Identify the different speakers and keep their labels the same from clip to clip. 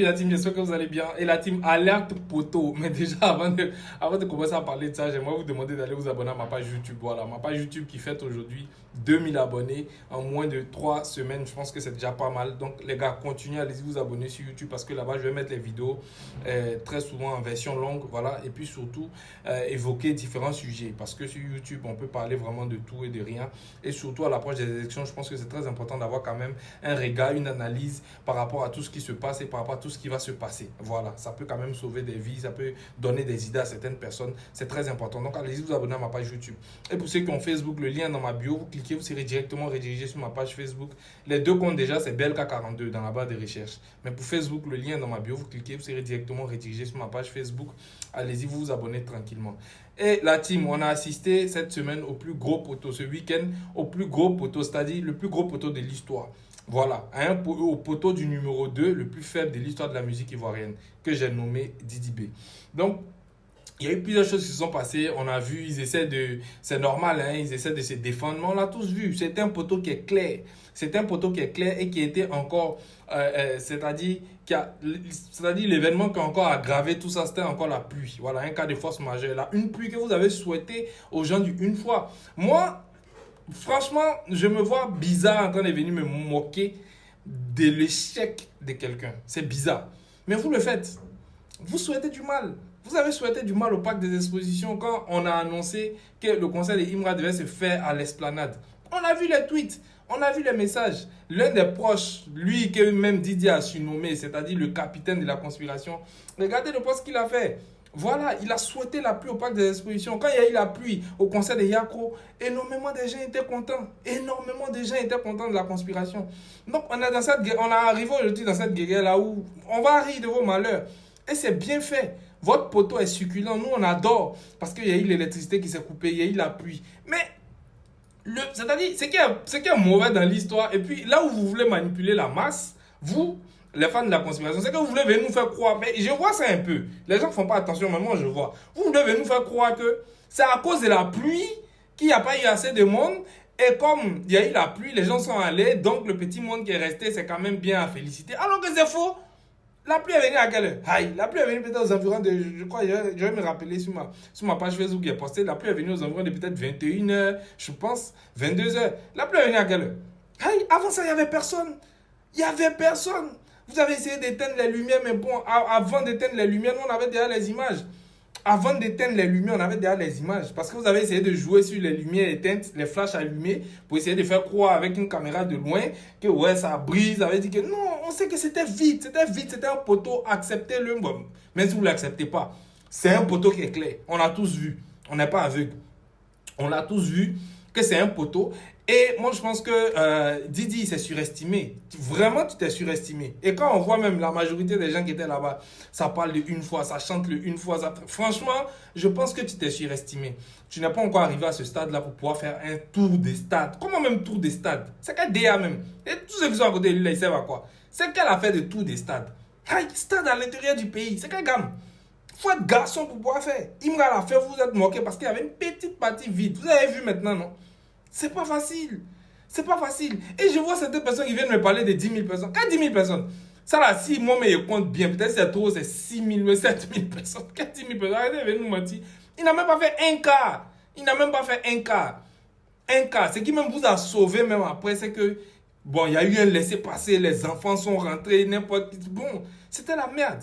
Speaker 1: La team, j'espère que vous allez bien. Et la team alerte poteau. Mais déjà, avant de commencer à parler de ça, j'aimerais vous demander d'aller vous abonner à ma page YouTube. Voilà, ma page YouTube qui fête aujourd'hui 2000 abonnés en moins de 3 semaines. Je pense que c'est déjà pas mal. Donc, les gars, continuez, allez-y vous abonner sur YouTube parce que là-bas, je vais mettre les vidéos très souvent en version longue. Voilà, et puis surtout, évoquer différents sujets. Parce que sur YouTube, on peut parler vraiment de tout et de rien. Et surtout, à l'approche des élections, je pense que c'est très important d'avoir quand même un regard, une analyse par rapport à tout ce qui se passe et par rapport à tout ce qui va se passer. Voilà, ça peut quand même sauver des vies, ça peut donner des idées à certaines personnes. C'est très important. Donc, allez-y vous abonner à ma page YouTube. Et pour ceux qui ont Facebook, le lien est dans ma bio. Vous cliquez, vous serez directement redirigé sur ma page Facebook. Les deux comptes déjà, c'est Belka42 dans la barre de recherche. Mais pour Facebook, le lien est dans ma bio. Vous cliquez, vous serez directement redirigé sur ma page Facebook. Allez-y vous abonner tranquillement. Et la team, on a assisté cette semaine au plus gros poteau, ce week-end, au plus gros poteau, c'est-à-dire le plus gros poteau de l'histoire. Voilà, au poteau du numéro 2, le plus faible de l'histoire de la musique ivoirienne, que j'ai nommé Didi B. Donc, il y a eu plusieurs choses qui se sont passées. On a vu, ils essaient de... C'est normal, hein, ils essaient de se défendre, mais on l'a tous vu. C'est un poteau qui est clair. C'est un poteau qui est clair et qui était encore... c'est-à-dire l'événement qui a encore aggravé tout ça, c'était encore la pluie. Voilà, un cas de force majeure. Là, une pluie que vous avez souhaité aux gens une fois. Moi, franchement, je me vois bizarre en train de venir me moquer de l'échec de quelqu'un. C'est bizarre. Mais vous le faites. Vous souhaitez du mal. Vous avez souhaité du mal au parc des expositions quand on a annoncé que le concert de Imra devait se faire à l'esplanade. On a vu les tweets, on a vu les messages. L'un des proches, lui que même Didier a surnommé, c'est-à-dire le capitaine de la conspiration, regardez le poste qu'il a fait. Voilà, il a souhaité la pluie au parc des expositions. Quand il y a eu la pluie au concert de Yako, énormément de gens étaient contents. Énormément de gens étaient contents de la conspiration. Donc, on est arrivé aujourd'hui dans cette guerre-là où on va rire de vos malheurs. Et c'est bien fait. Votre poteau est succulent. Nous, on adore. Parce qu'il y a eu l'électricité qui s'est coupée, il y a eu la pluie. Mais, c'est-à-dire, ce qui est mauvais dans l'histoire, et puis là où vous voulez manipuler la masse, vous, les fans de la conspiration, c'est que vous voulez venir nous faire croire. Mais je vois ça un peu. Les gens ne font pas attention, mais moi, je vois. Vous voulez venir nous faire croire que c'est à cause de la pluie qu'il n'y a pas eu assez de monde. Et comme il y a eu la pluie, les gens sont allés. Donc, le petit monde qui est resté, c'est quand même bien à féliciter. Alors que c'est faux. La pluie est venue à quelle heure? Aïe, la pluie est venue peut-être aux environs de, je crois, je vais me rappeler sur ma page Facebook qui est postée, la pluie est venue aux environs de peut-être 21h, je pense, 22h. La pluie est venue à quelle heure? Aïe, avant ça, il n'y avait personne. Il n'y avait personne. Vous avez essayé d'éteindre les lumières, mais bon, avant d'éteindre les lumières, nous, on avait déjà les images. Avant d'éteindre les lumières, on avait déjà les images. Parce que vous avez essayé de jouer sur les lumières éteintes, les flashs allumés, pour essayer de faire croire avec une caméra de loin que ouais, ça brise. Ça avait dit que non, on sait que c'était vide, c'était un poteau, acceptez-le. Bon, même si vous ne l'acceptez pas, c'est un poteau qui est clair. On l'a tous vu. On n'est pas aveugle. On l'a tous vu que c'est un poteau. Et moi, je pense que Didi s'est surestimé. Vraiment, tu t'es surestimé. Et quand on voit même la majorité des gens qui étaient là-bas, ça parle de une fois, ça chante le une fois. Franchement, je pense que tu t'es surestimé. Tu n'es pas encore arrivé à ce stade-là pour pouvoir faire un tour des stades. Comment même tour des stades? C'est quel DA même? Et tous ceux qui sont à côté de lui, là, ils savent à quoi? C'est quelle affaire de tour des stades? Hey, stade à l'intérieur du pays. C'est quelle gamme? Faut être garçon pour pouvoir faire. Imra l'a fait, vous vous êtes moqué parce qu'il y avait une petite partie vide. Vous avez vu maintenant, non? C'est pas facile. C'est pas facile. Et je vois certaines personnes qui viennent me parler de 10 000 personnes. Qu'est-ce 10 000 personnes? Ça là, si moi, mais je compte bien, peut-être c'est trop, c'est 6 000, 7 000 personnes. Qu'est-ce 10 000 personnes? Arrêtez de venir nous mentir. Il n'a même pas fait un quart. Il n'a même pas fait un quart. Un quart. Ce qui même vous a sauvé même après, c'est que, bon, il y a eu un laisser-passer, les enfants sont rentrés, n'importe qui. Bon, c'était la merde.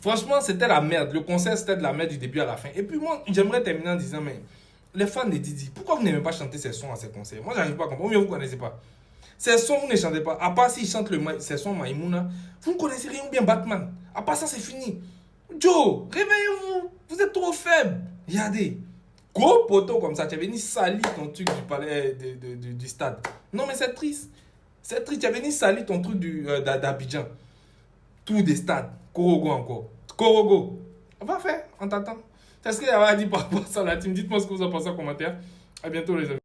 Speaker 1: Franchement, c'était la merde. Le concert, c'était de la merde du début à la fin. Et puis moi, j'aimerais terminer en disant, mais les fans de Didi, pourquoi vous n'aimez pas chanter ces sons à ces concerts? Moi, j'arrive pas à comprendre. Ou bien vous ne connaissez pas. Ces sons, vous ne chantez pas. À part s'ils chantent ces sons Maïmouna, vous ne connaissez rien ou bien Batman. À part ça, c'est fini. Joe, réveillez-vous. Vous êtes trop faible. Regardez. Gros poteau comme ça, tu es venu salir ton truc du palais du stade. Non, mais c'est triste. C'est triste. Tu es venu salir ton truc d'Abidjan. Tout des stades. Korogo encore. Korogo. On va faire. On t'attend. C'est ce qu'il y a à dire par rapport à ça, la team. Dites-moi ce que vous en pensez en commentaire. À bientôt, les amis.